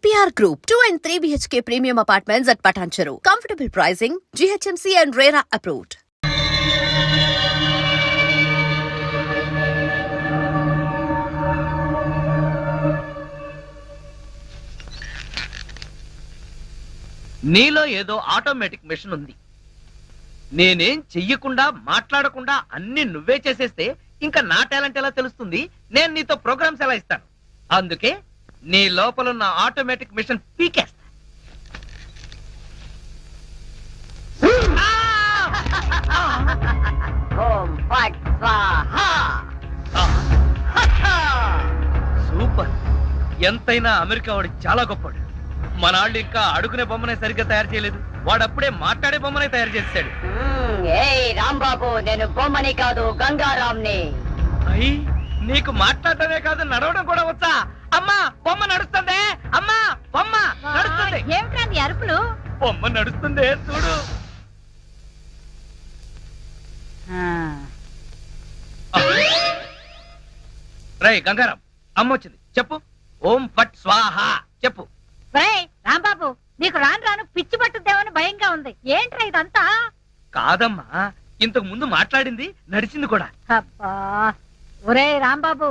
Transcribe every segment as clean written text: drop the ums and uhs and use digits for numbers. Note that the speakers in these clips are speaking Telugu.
EPR Group, 2 and 3 BHK premium apartments at Patancheru. Comfortable pricing, GHMC and RERA approved. నీలో ఏదో ఆటోమేటిక్ మెషిన్ ఉంది. నేనేం చెయ్యకుండా మాట్లాడకుండా అన్ని నువ్వే చేసేస్తే ఇంకా నా టాలెంట్ ఎలా తెలుస్తుంది? నేను నీతో ప్రోగ్రామ్స్ ఎలా ఇస్తాను? అందుకే నీ లోపలున్న ఆటోమేటిక్ మిషన్ పీకేస్తా. సూపర్. ఎంతైనా అమెరికా వాడు చాలా గొప్పవాడు. మన వాళ్ళు ఇంకా అడుగునే బొమ్మనే సరిగ్గా తయారు చేయలేదు, వాడప్పుడే మాట్లాడే బొమ్మనే తయారు చేశాడు. రాంబాబు, నేను బొమ్మని కాదు గంగారాంని. అయ్యి, నీకు మాట్లాడటమే కాదు నడవడం కూడా వచ్చా? అమ్మా బొమ్మ నడుస్తుంది, అమ్మా బొమ్మ నడుస్తుంది. ఏమిటండి అరుపులు? బొమ్మ నడుస్తుంది చూడు. రై గంగారాం, అమ్మ వచ్చింది, చెప్పు. ఓం ఫట్ స్వాహ చెప్పు. రాంబాబు, నీకు రాను రాను పిచ్చి పట్టుద్దేమని భయంగా ఉంది. ఏంట్రా ఇదంతా? కాదమ్మా, ఇంతకు ముందు మాట్లాడింది నడిచింది కూడా. అబ్బా, ఒరే రాంబాబు,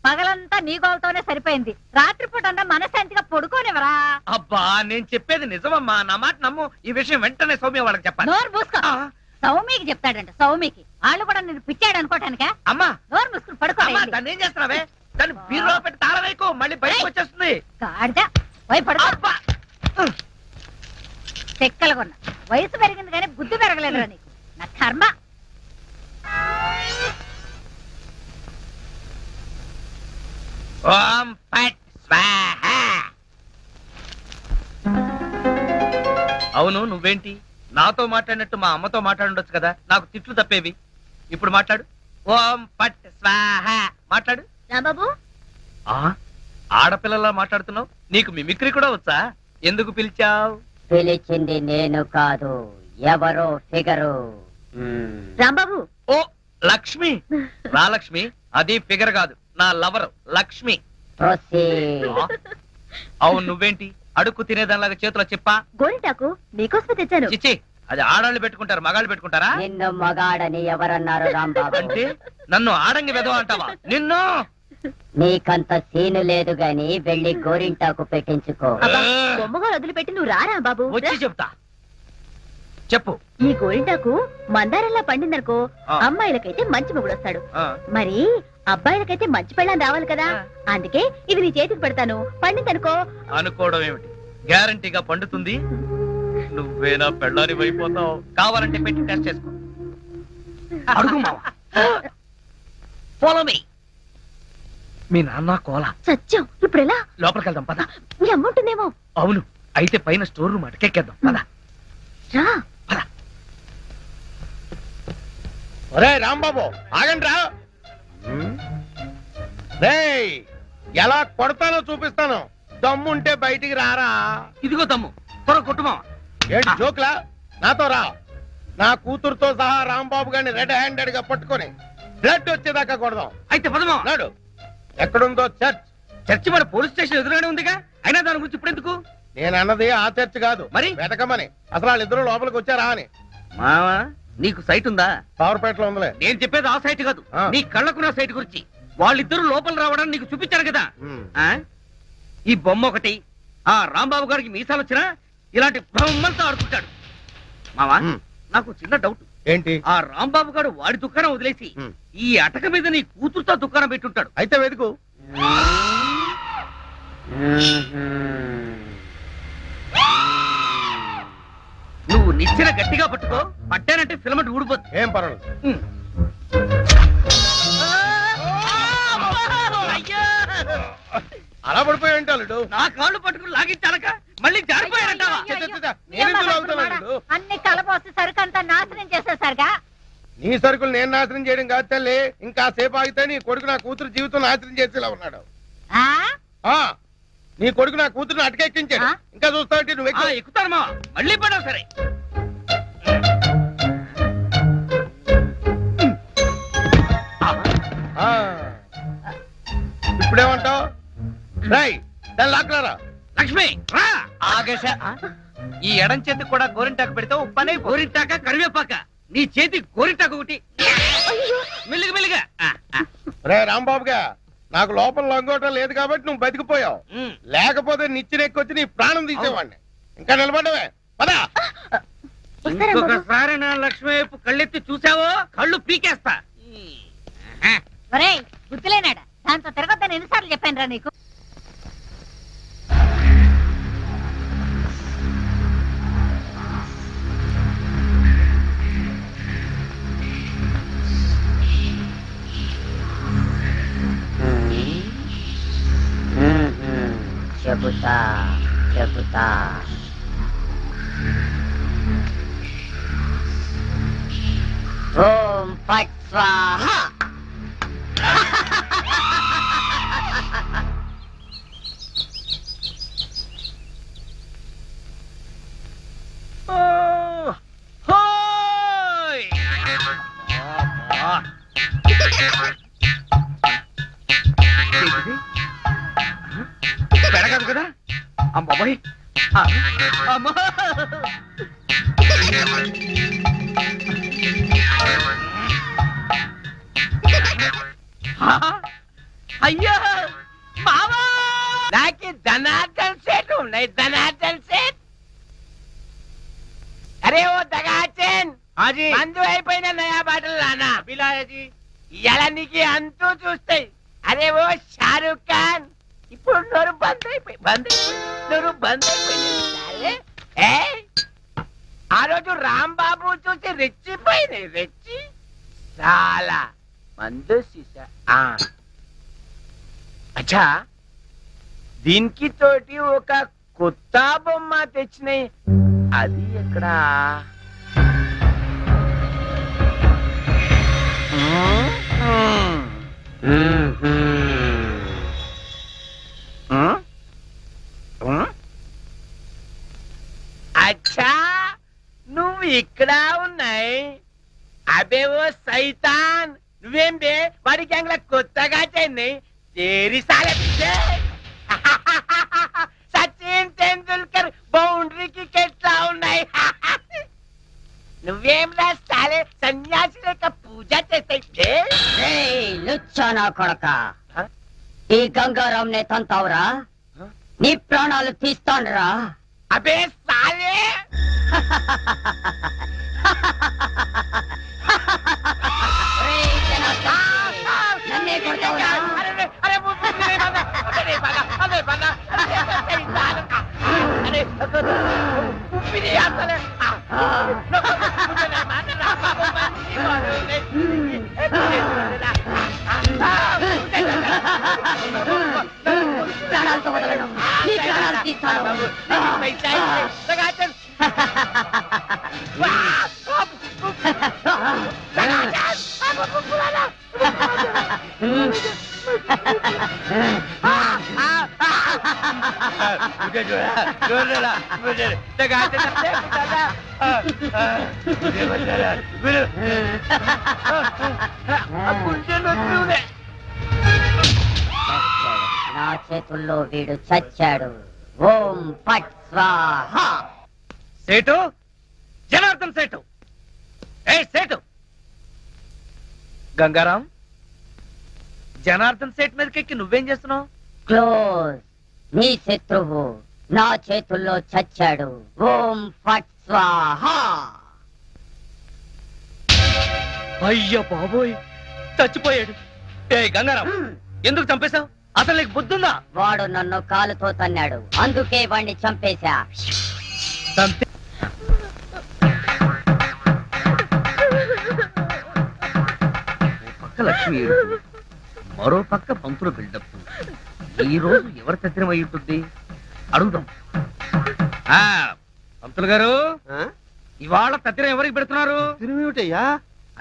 పగలంతా నీ గోలతోనే సరిపోయింది. రాత్రిపూట అన్నా మనశాంతిగా పడుకోనివరా? అబ్బా, నేను చెప్పేది నిజమమ్మా, నా మాట నమ్ము. ఈ విషయం వెంటనే సౌమ్య వాళ్ళకి చెప్పాలి. నోరు మూసుకో. సౌమికి చెప్తాడంట. సౌమికి వాళ్ళు కూడా నేను పిచ్చాడు అనుకోటానికా? అమ్మా నోరు మూసుకుని పడుకో. దాన్ని ఏం చేస్తున్నావే? దాన్ని బీరులో పెట్టి తాళం వేయకు, మళ్ళీ బయటకు వచ్చేస్తుంది. గాడిద, పోయి పడుకో. చెక్కలుగొన్న వయసు పెరిగింది కానీ బుద్ధి పెరగలేదురా నీకు. నా కర్మ. ఓం ఫట్ స్వాహ. అవును, నువ్వేంటి నాతో మాట్లాడినట్టు మా అమ్మతో మాట్లాడుండొచ్చు కదా, నాకు తిట్లు తప్పేవి. ఇప్పుడు మాట్లాడు. ఓం ఫట్ స్వాహ మాట్లాడు. రాంబాబు, ఆడపిల్లలా మాట్లాడుతున్నావు. నీకు మిమిక్రీ కూడా వచ్చా? ఎందుకు పిలిచావు? పిలిచింది నేను కాదు, ఎవరో ఫిగరు. రాంబాబు, ఓ లక్ష్మి. రా లక్ష్మి, అది ఫిగర్ కాదు, నా లవర్ లక్ష్మి. అవును, నువ్వేంటి అడుక్కు తినేదానిలాగా చేతిలో చెప్పా? గోరింటాకు నీకోసమే తెచ్చాను. చిచ్చి, అది ఆడాళ్ళు పెట్టుకుంటారు, మగాళ్ళు పెట్టుకుంటారా? నిన్ను మగాడని ఎవరన్నారు రాంబాబు? అంటే నన్ను ఆడంగి వెదవ అంటావా? నిన్ను. నీకంత సీను లేదు గాని వెళ్ళి గోరింటాకు పెట్టించుకో. బొమ్మగా వదిలిపెట్టి నువ్వు రారా బాబు. వచ్చి చెప్తా, చెప్పు. ఈ గోరింటాకు మందారంలా పండిందనుకో, అమ్మాయిలకైతే మంచి మొగుడు వస్తాడు. మరి అబ్బాయిలకైతే మంచి పెళ్ళాన్ని రావాలి కదా, అందుకే ఇది నీ చేతికి పెడతాను. పండిందనుకో. అనుకోవడం ఏమిటి, గ్యారంటీగా పండుతుంది. నువ్వేనా పెళ్ళాని అయిపోతావు. కావాలంటే పెట్టి టెస్ట్ చేసుకో. అడుగు మావా. Follow me. మీ నాన్న కోల సత్యం. ఇప్పుడు ఎలా? లోపలికి వెళ్దాం పద. నీ అమ్ముంటుందేమో. అవును, అయితే పైన స్టోర్ రూమ్ అటకెక్కేద్దాం పద. రా. పద. ఒరే రాంబాబు, ఆగండి రా. రేయ్, ఎలా కొడతానో చూపిస్తాను. దమ్ముంటే బయటికి రారా. ఇదిగో తమ్ము, త్వర కొట్టుమా. ఏంటి జోక్లా? నాతో రా. నా కూతురుతో సహా రాంబాబు గారిని రెడ్ హ్యాండెడ్ గా పట్టుకొని బ్లడ్ వచ్చేదాకా కొడదాం. అయితే పదమా. నాడు ఎక్కడుందో చర్చ్. చర్చి మన పోలీస్ స్టేషన్ ఎదురుగానే ఉందిగా, అయినా దాని గురించి ఇప్పుడు ఎందుకు? నేను అన్నది ఆ చర్చ్ కాదు, మరి వెతకమని. అసలు వాళ్ళిద్దరూ లోపలికి వచ్చారా అని. మావా, నీకు సైట్ ఉందా? పవర్పేటలో ఉందిలే. నేను చెప్పేది ఆ సైట్ కాదు, నీ కళ్ళకున్న సైట్ గురించి. వాళ్ళిద్దరూ లోపల రావడానికి నీకు చూపించారు కదా. ఈ బొమ్మ ఒకటి, ఆ రాంబాబు గారికి మీసాలు వచ్చినా ఇలాంటి బొమ్మలతో ఆడుకుంటాడు. మావా, నాకు చిన్న డౌట్. ఏంటి? ఆ రాంబాబు గారు వాడి దుకాణం వదిలేసి ఈ అటక మీద నీ కూతురుతో దుకాణం పెట్టుంటాడు. అయితే వెతుకు. నువ్వు నిచ్చెన గట్టిగా పట్టుకో, పట్టానంటే ఫిలమెంట్ ఊడిపోతుంది. ఏం పర్వాలేదు. అలా పడిపోయి ఉంటాడు. నా కాళ్ళు పట్టుకుని లాగించాలక మళ్ళీ జారిపోయారంటావా? అన్ని కలపోసి సరుకంతా నాశనం చేసేసరిగా. నీ సరుకులు నేను నాశనం చేయడం కాదు తల్లి. ఇంకా సేపు ఆగితే నీ కొడుకు నా కూతురు జీవితం నాశనం చేసేలా ఉన్నాడు. నీ కొడుకు నా కూతురుని అటకెక్కించాడు. ఇంకా చూస్తావు నువ్వు. ఎక్కుతారు మా, మళ్ళీ పడవు. సరే, ఇప్పుడేమంటావు? రై, దాన్ని లాక్కలారా. లక్ష్మి రా ఆగేశ ఈ ఎడం చేతికి కూడా గోరింటాకు పెడితే ఉప్పనే గోరింటాక కరివేపాక నీ చేతి గోరింటాకు ఒకటి మెల్లిగా మెల్లిగా రే రాంబాబుగా నాకు లోపల లంగోటం లేదు కాబట్టి నువ్వు బతికిపోయావు. లేకపోతే నిచ్చినెక్కొచ్చి నీ ప్రాణం తీసేవాడిని. ఇంకా నిలబడవే పదా. ఇంకొకసారి నా లక్ష్మి వైపు కళ్ళెత్తి చూసావో కళ్ళు పీకేస్తా. ఒరేయ్ గుర్తులేనాడా దాంతో తిరగొద్దని ఎన్నిసార్లు చెప్పాను రా నీకు. చెబుతా చెబుతా ఓం ఫట్ స్వాహ. హోయ్! ఏంటిది? పెడగదు కదా అమ్మాయి అమ్మా అయ్యా మామా నాకు ధనార్దన్ సేట్ ఉన్నాయి ధనార్దన్ సేట్. అరే ఓ దగాచన్ మందు అయిపోయిన నయా బాటలు రానా బిలాయజీ ఇలా నీకు అంతూ చూస్తాయి. అరే ఓ షారూక్ ఖాన్ ఇప్పుడు నోరు బంద్ అయిపోయింది. ఆ రోజు రాంబాబు చూసి రెచ్చిపోయింది రెచ్చి చాలా మందు సీసా. అచ్చా దీనికి తోటి ఒక కొత్త బొమ్మ తెచ్చినాయి. అది ఎక్కడా అచ్చా నువ్వు ఇక్కడ ఉన్నాయి. అబే ఓ సైతాన్ నువ్వేం బే వాడి గ్యాంగ్ లా కొత్తగా చెన్నై తేరి సాలే సచిన్ తెండూల్కర్ బౌండరీకి కెట్లా ఉన్నాయి. నువ్వేం రా సాలే సన్యాసి లేక పూజ చేస్తాయి. లుచ్చా నా కొడక ఈ గంగారాం నే తంతావురా నీ ప్రాణాలు తీస్తానురా. అబే సాలే నన్నే కొడతావురా. ప్రాణాలతో వదలను నీ ప్రాణాలు తీస్తాను. నా చేతుల్లో వీడు చచ్చాడు. ఓం ఫట్ స్వాహ. సేటు జనార్దన్ సేటు ఏ సేటు గంగారాం జనార్దన్ సేట్ మీదకెక్కి నువ్వేం చేస్తున్నావు? క్లోజ్. నీ శత్రువు నా చేతుల్లో చచ్చాడు. ఓం ఫట్ స్వాహ. అయ్య బాబోయ్ చచ్చిపోయాడు. ఏ గంగారాం ఎందుకు చంపేశావు? అసలు నీకు బుద్ధుందా? వాడు నన్ను కాలుతో తన్నాడు అందుకే వాణ్ణి చంపేశా. పక్క లక్ష్మి మరో పక్క పంతులు బిల్డప్. ఈ రోజు ఎవరి తద్దినం అయి ఉంటుంది అడుగుదాం. పంతులు గారు ఇవాళ తద్దినం ఎవరికి పెడుతున్నారు? తిరుమేమిటయ్యా?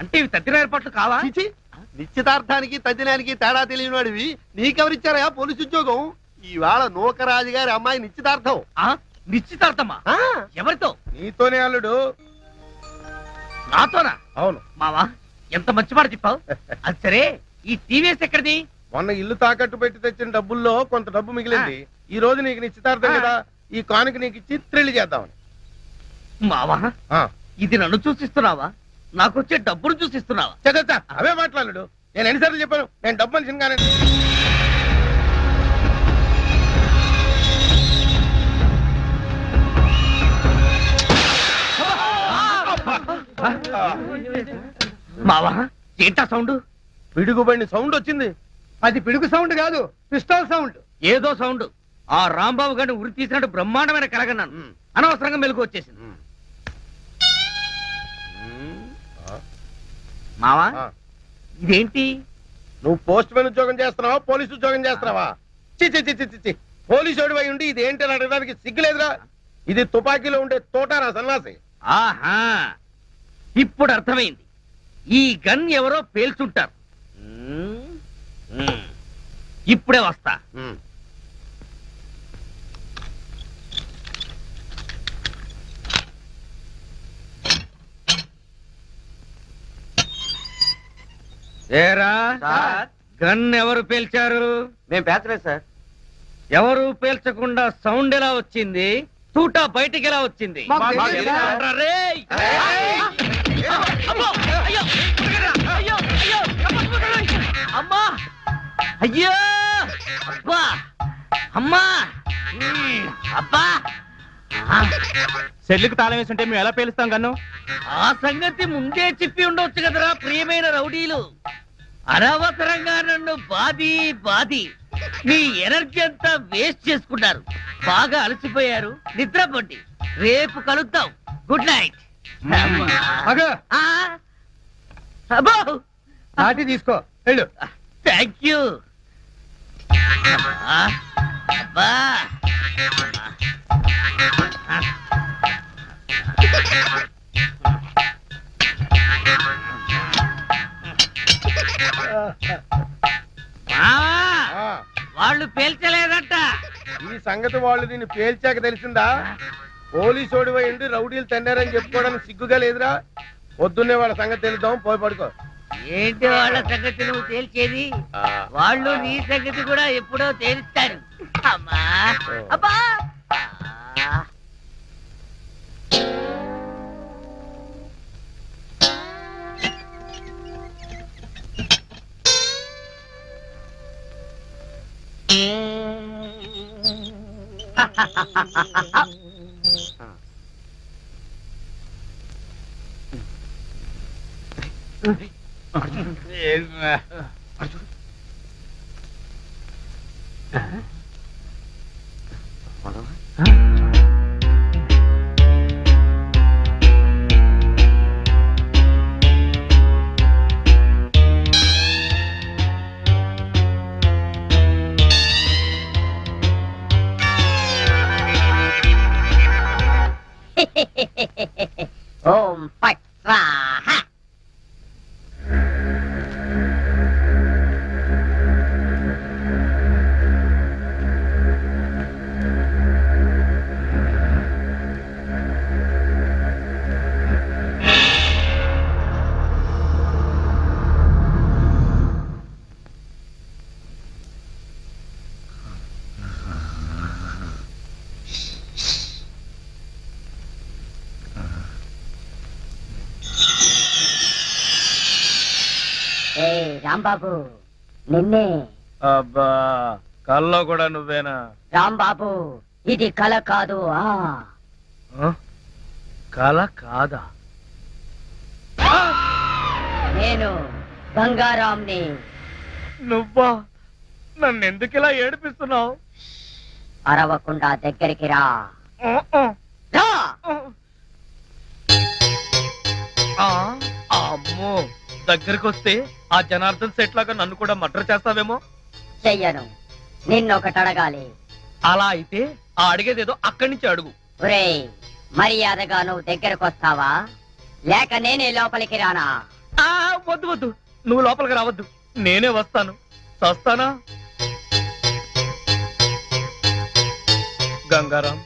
అంటే ఇవి తద్దిన ఏర్పాట్లు కావా? నిశ్చితార్థానికి తద్దినానికి తేడా తెలియని వాడివి నీకెవరిచ్చారయా పోలీసు ఉద్యోగం? ఇవాళ నూకరాజు గారి అమ్మాయి నిశ్చితార్థం. నిశ్చితార్థమా? ఎవరితో? నీతోనే అల్లుడు. నాతోనా? అవును మావా ఎంత మంచి మాట చెప్పావు. అది సరే ఈ టీవీఎస్ ఎక్కడిది? మొన్న ఇల్లు తాకట్టు పెట్టి తెచ్చిన డబ్బుల్లో కొంత డబ్బు మిగిలింది. ఈ రోజు నీకు నిశ్చితార్థం కదా, ఈ కానుక నీకు ఇచ్చి థ్రిల్ చేద్దామని. మావా ఆ, ఇది నన్ను చూసిస్తున్నావా నాకొచ్చే డబ్బును చూసిస్తున్నావా? చచ్చా అవే మాట్లాడు. నేను ఎన్నిసార్లు చెప్పాను నేను డబ్బు మనిషిని కానీ. మావా ఏంటా సౌండ్? పిడుగుబడిన సౌండ్ వచ్చింది. అది పిడుగు సౌండ్ కాదు, పిస్టల్ సౌండ్. ఏదో సౌండ్. ఆ రాంబాబు గారిని ఉరి తీసినట్టు బ్రహ్మాండమైన కలగన్నాను. అనవసరంగా మెలకు వచ్చేసింది. మావా ఆ, ఇదేంటి? నువ్వు పోస్ట్ మ్యాన్ ఉద్యోగం చేస్తున్నావా, పోలీసు ఉద్యోగం చేస్తున్నావా? చి పోలీసు ఓడివై ఉండి ఇది ఏంటి అని అడగడానికి సిగ్గులేదురా? ఇది తుపాకీలో ఉండే తోటారా సన్నాసి. ఆహా ఇప్పుడు అర్థమైంది. ఈ గన్ ఎవరో పేల్చుంటారు. ఇప్పుడే వస్తా. ఏరా గన్ ఎవరు పేల్చారు? మేము పేర్చలేదు సార్. ఎవరు పేల్చకుండా సౌండ్ ఎలా వచ్చింది? తూటా బయటికి ఎలా వచ్చింది? మాకు తెలియదు సార్. ఏంట్రా రేయ్? అమ్మో! అయ్యో! అయ్యో! అయ్యో! అమ్మా! అయ్యో! అబ్బా! అమ్మా! అబ్బా! సెల్లుకు తాళం వేసి ఉంటే మేము ఎలా పేలుస్తాం గన్ను? ఆ సంగతి ముందే చెప్పి ఉండొచ్చు కదరా ప్రియమైన రౌడీలు. అనవసరంగా నన్ను బాది మీ ఎనర్జీ అంతా వేస్ట్ చేసుకున్నారు. బాగా అలసిపోయారు, నిద్రపోండి. రేపు కలుద్దాం. Good night. అబ్బో నాటి తీసుకో వెళ్ళు. Thank you. అబ్బా ఆ, వాళ్ళు పేల్చలేదట. ఈ సంగతి వాళ్ళు నిన్ను పేల్చాక తెలిసిందా? పోలీసు ఓడివై ఉండి రౌడీలు తన్నారని చెప్పుకోవడానికి సిగ్గుగా లేదురా? పొద్దున్నే వాళ్ళ సంగతి తెలుద్దాం, పోయి పడుకో. ఏంటి వాళ్ళ సంగతి నువ్వు తేల్చేది? ఆ, వాళ్ళు నీ సంగతి కూడా ఎప్పుడో తేలుస్తారు. అమ్మా అబ్బా ఆ. ఓం ఫట్ స్వాహ. ఏ రాంబాబు, నిన్నే. అబ్బా కల్లో కూడా నువ్వేనా? రాంబాబు, ఇది కల కాదు. కల కాదా? నేను గంగారాంని. నువ్వా? నన్ను ఎందుకు ఇలా ఏడిపిస్తున్నావు? అరవకుండా దగ్గరికి రా. రా. అమ్మో దగ్గరికి వస్తే ఆ జనార్దన్ సెట్ లాగా నన్ను కూడా మర్డర్ చేస్తావేమో. చెయ్యను. నిన్నొకటి అడగాలి. అలా అయితే ఆ అడిగేదేదో అక్కడి నుంచి అడుగు. ఒరేయ్, మర్యాదగా నువ్వు దగ్గరకు వస్తావా, లేక నేనే లోపలికి రానా? వద్దు వద్దు, నువ్వు లోపలికి రావద్దు, నేనే వస్తాను. చస్తానా? గంగారాం,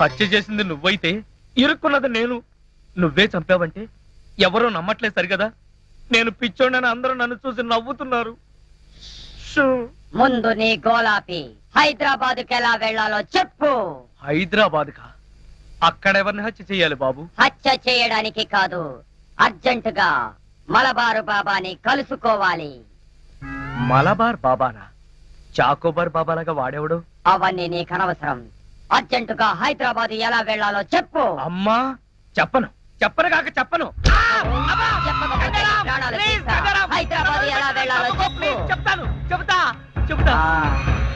హత్య చేసింది నువ్వైతే ఇరుక్కున్నది నేను. నువ్వే చంపావంటే ఎవరో నమ్మట్లేదు సరిగదా. నేను పిచ్చోడని అందరూ నన్ను చూసి నవ్వుతున్నారు. షూ ముందు నీ గోలాపి హైదరాబాద్కి ఎలా వెళ్ళాలో చెప్పు. హైదరాబాద్ కా? అక్కడెవరిని హత్య చెయ్యాలి బాబు? హత్య చేయడానికి కాదు, అర్జెంటుగా మలబారు బాబాని కలుసుకోవాలి. మలబార్ బాబానా? చాకోబార్ బాబాలాగా వాడేవాడు? అవన్నీ నీకు అనవసరం. అర్జెంటుగా హైదరాబాద్ ఎలా వెళ్ళాలో చెప్పు. అమ్మా చెప్పను, చెప్పను కాక చెప్పను. చెప్పకపోతే నీ ప్రాణాలు తీస్తా. హైదరాబాద్ ఎలా వెళ్ళాలో చెప్పు. చెప్తాను, చెబుతా చెబుతా ఆ,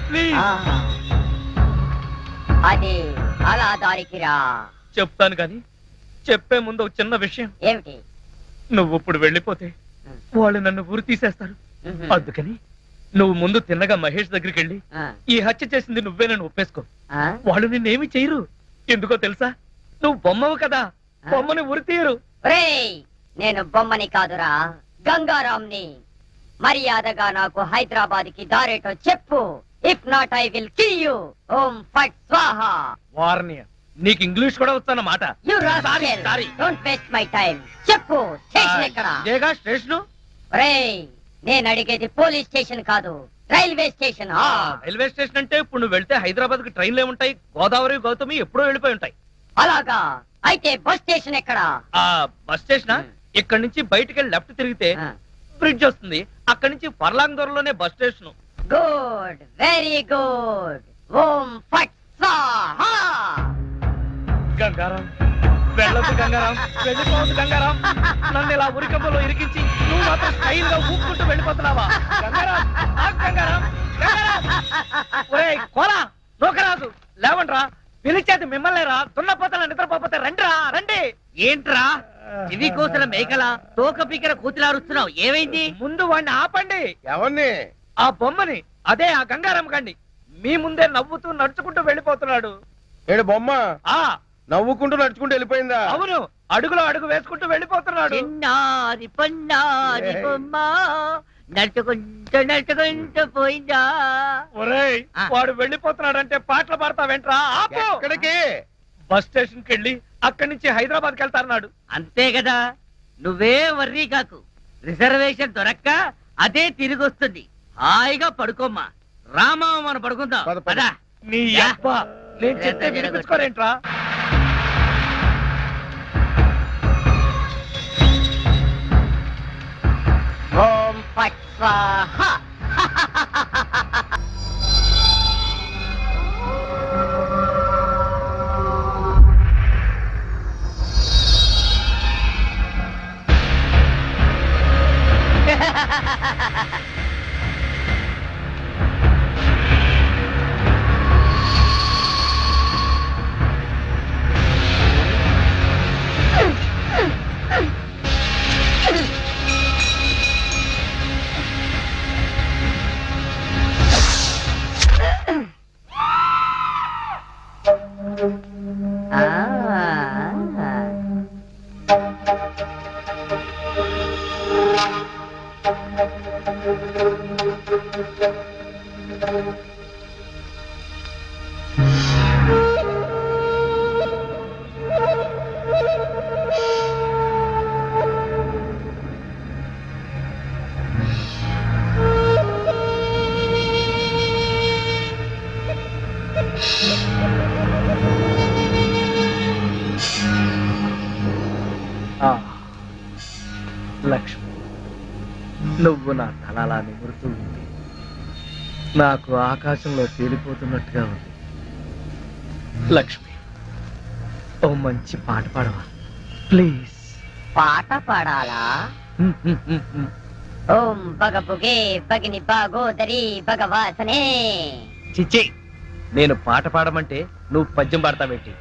ప్లీజ్. ఆ. అది అలా దారికి రా. చెప్తాను కానీ చెప్పే ముందు ఒక చిన్న విషయం. ఏమిటి? నువ్వు ఇప్పుడు వెళ్ళిపోతే వాళ్ళు నన్ను ఊరు తీసేస్తారు. అందుకని నువ్వు ముందు తిన్నగా మహేష్ దగ్గరికి వెళ్ళి ఆ, ఈ హత్య చేసింది నువ్వేనని ఒప్పేసుకో. ఆ? వాళ్ళు నిన్నేమి చేయరు. ఎందుకో తెలుసా? నువ్వు బొమ్మవు కదా, బొమ్మని ఉరి తీయరు. ఒరేయ్, నేను బొమ్మని కాదురా, గంగారాంని. మర్యాదగా నాకు హైదరాబాద్ కి దారేటో చెప్పు. If not I will kill you. ఓం ఫట్ స్వాహా. వార్నియ, నీకు ఇంగ్లీష్ కూడా వస్తానమాట. You Sorry, rascal, sorry. Don't waste my time. చెప్పు, స్టేషన్ ఎక్కడ? ఇదేగా స్టేషను. ఒరేయ్, నేను అడిగేది పోలీస్ స్టేషన్ కాదు, రైల్వే స్టేషన్. రైల్వే స్టేషన్ అంటే ఇప్పుడు నువ్వు వెళ్తే హైదరాబాద్ కి ట్రైన్లు ఏముంటాయి? గోదావరి గౌతమి ఎప్పుడో వెళ్ళిపోయి ఉంటాయి. అలాగా? అయితే బస్ స్టేషన్ ఎక్కడ? ఆ బస్ స్టేషన్ ఇక్కడి నుంచి బయటికి వెళ్ళి లెఫ్ట్ తిరిగితే బ్రిడ్జ్ వస్తుంది. అక్కడి నుంచి ఫర్లాంగ్ దూరంలోనే bus station. Good, very good. ఓం ఫట్ స్వాహా. గంగారాం, వెళ్ళొద్దు గంగారాం, వెళ్ళిపోవద్దు గంగారాం. నన్ను ఇలా ఉరికంపలో ఇరికించి నువ్వు మాత్రం స్టైల్ గా ఊపుకుంటూ వెళ్ళిపోతున్నావా? గంగారాం, ఆగు గంగారాం, గంగారాం. ఒరేయ్ కోలా, నూకరాజు, లేవండ్రా. పిలిచేది మిమ్మల్ని రా. దున్నపోతల నిద్రపోతే రండిరా, రండి. ఏంట్రా ఇది కూతుర మేకల తోక పీకర కూతులారుస్తున్నావు? ఏమైంది? ముందు వాడిని ఆపండి. ఎవరిని? ఆ బొమ్మని, అదే ఆ గంగారాం గండి. మీ ముందే నవ్వుతూ నడుచుకుంటూ వెళ్ళిపోతున్నాడు. ఏడు బొమ్మ ఆ నవ్వుకుంటూ నడుచుకుంటూ వెళ్ళిపోయిందా? అవును, అడుగులో అడుగు వేసుకుంటూ వెళ్ళిపోతున్నాడు. చిన్నారి పొన్నారి బొమ్మ నడుచుకుంటూ నడుచుకుంటూ పోయిందా? ఒరేయ్, వాడు వెళ్ళిపోతున్నాడంటే పాటలు పాడతావేంట్రా? ఆపు. ఎక్కడికి? బస్ స్టేషన్ కి వెళ్ళి అక్కడి నుంచి హైదరాబాద్ కి వెళ్తారన్నాడు. అంతే కదా, నువ్వే వర్రీ కాకు. రిజర్వేషన్ దొరక్క అదే తిరిగి వస్తుంది. హాయిగా పడుకోమ్మా. రామా, మనం పడుకుందాం. పద, పద. పద. నీ అబ్బా, నేను చెప్తే వినిపించుకోరేంట్రా? ఓం ఫట్ స్వాహా. ఆ, లక్ష్మి, నువ్వు నా తలలా నిమురుతూ ఉంది. నాకు ఆకాశంలో తేలిపోతున్నట్టుగా ఉంది. లక్ష్మి, ఓ మంచి పాట పాడవా ప్లీజ్? పాట పాడాలా? ఓం బగబుగే బగిని బాగోదరి భగవాసనే. చిచ్చి, నేను పాట పాడమంటే నువ్వు పద్యం పాడతావేంటి?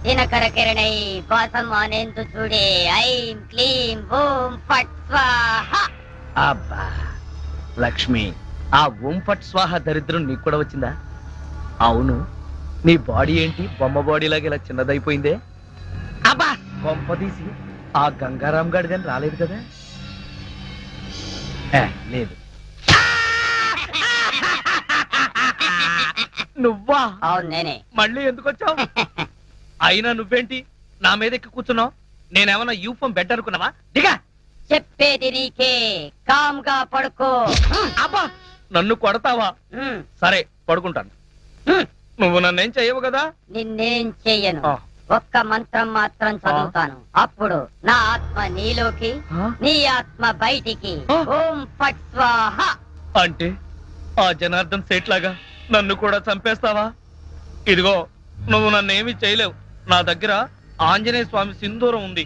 దినకర కిరణై వాసమానేందు చూడే. ఐం క్లీం ఓం ఫట్ స్వాహా. అబ్బా లక్ష్మి, ఆ ఓం ఫట్ స్వాహ దరిద్రం నీకు కూడా వచ్చిందా? అవును, నీ బాడీ ఏంటి బొమ్మ బాడీ లాగా ఇలా చిన్నదైపోయిందే? అబ్బా, కొంపదీసి ఆ గంగారాం గడిదని రాలేదు కదా? లేదు. నువ్వా? అవును, నేనే. మళ్ళీ ఎందుకు వచ్చావు? అయినా నువ్వేంటి నా మీద ఎక్కి కూర్చున్నావు? నేనేమన్నా యూఫం బెడ్ అనుకున్నావా? దిగా. చెప్పేది నీకే, కామ్గా పడుకో. అబ్బా, నన్ను కొడతావా? ఉమ్, సరే పడుకుంటాను. నువ్వు నన్నేం చెయ్యవు కదా? నిన్నేం చెయ్యను. ఆ. ఒక్క మంత్రం మాత్రం చదువుతాను. అప్పుడు నా ఆత్మ నీలోకి, నీ ఆత్మ బయటికి. ఆ. ఓం ఫట్ స్వాహ. అంటే ఆ జనార్దన్ సేట్ లాగా నన్ను కూడా చంపేస్తావా? ఇదిగో నువ్వు నన్నేమి చేయలేవు. నా దగ్గర ఆంజనేయ స్వామి సింధూరం ఉంది.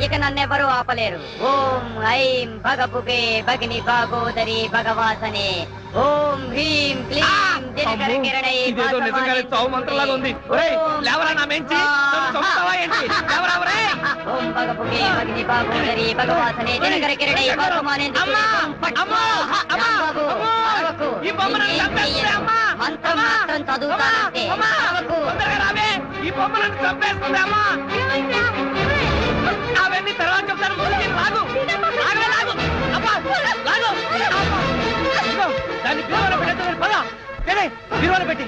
ఇక నన్నెవరూ ఆపలేరు. ఓం ఐం భగభుగే భగిని భాగోదరి భగవాసనే. ఓం హ్రీం క్లీం దినకర కిరణై ఇదేదో నిజంగానే చావు మంత్రంలాగా ఉంది. ఒరేయ్, లేవరా నా మెంచి. నన్ను చంపుతావా ఏంటి? లేవరా, ఒరేయ్. ఓం భగభుగే భగిని భాగోదరి భగవాసనే దినకర కిరణై భాగమానే. అమ్మా! అమ్మా! అమ్మా! అమ్మా! ఈ బొమ్మను చంపేస్తుంది, అమ్మా! మంత్రం మాత్రం చదువుతానంటే అమ్మా! అరవకు. తొందరగా రావే. ఈ బొమ్మలను చంపేస్తుంది, అమ్మా! అవన్నీ తర్వాత చెప్తాను. ముందు నేను లాగు. లాగలే, లాగు. అబ్బా, లాగు. అబ్బా. ఇదిగో, దాన్ని బీరువాలో పెట్టేద్దాం. పద. బీరువాలో పెట్టి